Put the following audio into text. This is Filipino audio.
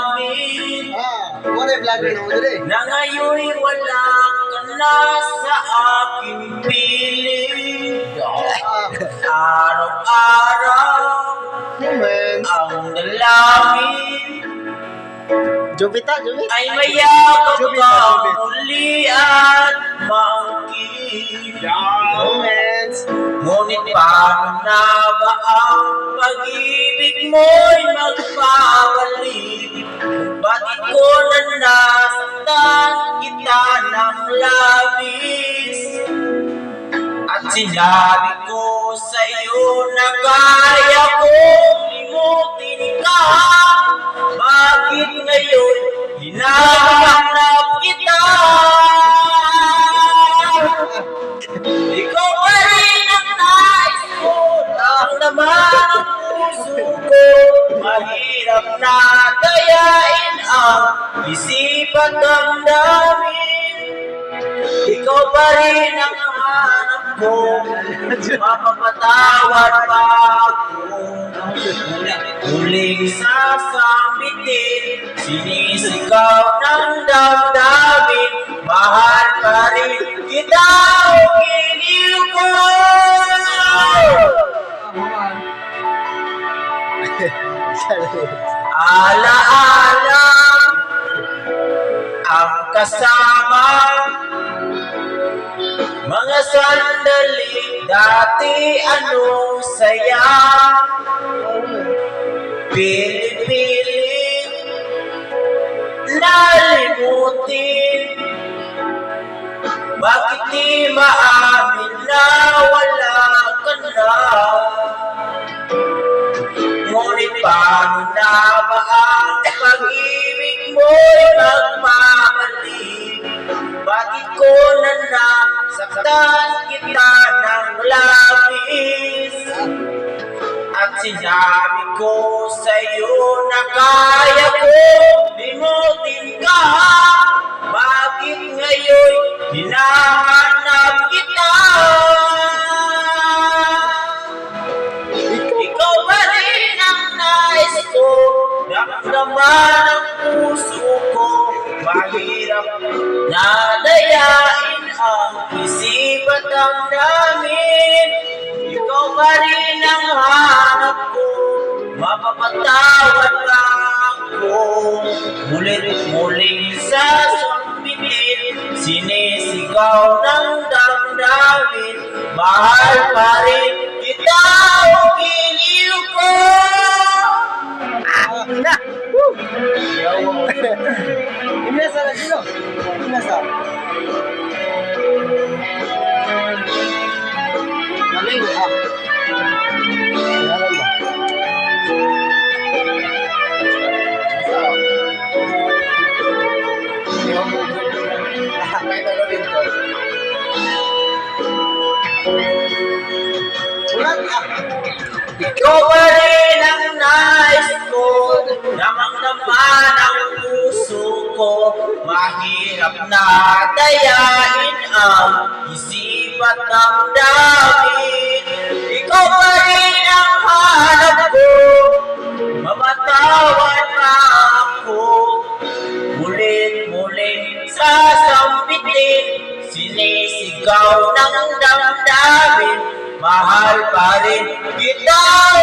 namin. Wala vlogger na rin. Na ngayon'y wala ka na sa aking piling. Araw-araw Moments. ang dalangin Jupita. ay mayakap Jubit, ka Jubit. muli at maangkin. Moments. Ngunit paano na ba ang pag-ibig mo'y magpapalik? Bakit ko na nasaktan kita ng labis? At sinabi ko sa'yo na kaya kong limutin ka. Bakit ngayon hinahanap kita? Ikaw pa rin ang nais ko, ang laman ng puso ko. Mahirap na dayain ang isip at damdamin. Ikaw pa rin ang hanap ko, mapapatawad pa ako. Muling sasambitin, sinisigaw ng damdamin. Mahal pa rin kita o giliw ko. Alaala ang kasama, mga sandali dati anong saya. Pili-pili nalimutin. Bakit di maamin na wala ka na? Ngunit paano na ba ang pag-ibig mo'y magmamalik? Bakit ko na nasaktan kita ng labis? At sinabi ko sa'yo na kaya ko limutin ka. Bakit ngayon hinahanap kita? Ikaw pa rin ang nais ko, damdaman ang puso ko. Mahirap na dayain ang isip at damdamin. Ikaw pa rin ang hanap ko, mapapatawad pa ako. Mulit-muling sasambitin, sinisigaw ng damdamin. Mahal pa rin kita o giliw ko. Na! Inesa na sino? Inesa. Maling Alam ba? Ikaw pa rin ang nais ko, damang-daman ang puso ko. Mahirap na dayain ang isip at damdamin. Ikaw pa rin ang hanap ko, mapatawad pa ako. Mulit-muling sasambitin, sinisigaw ng damdamin. Mahal pa rin kita o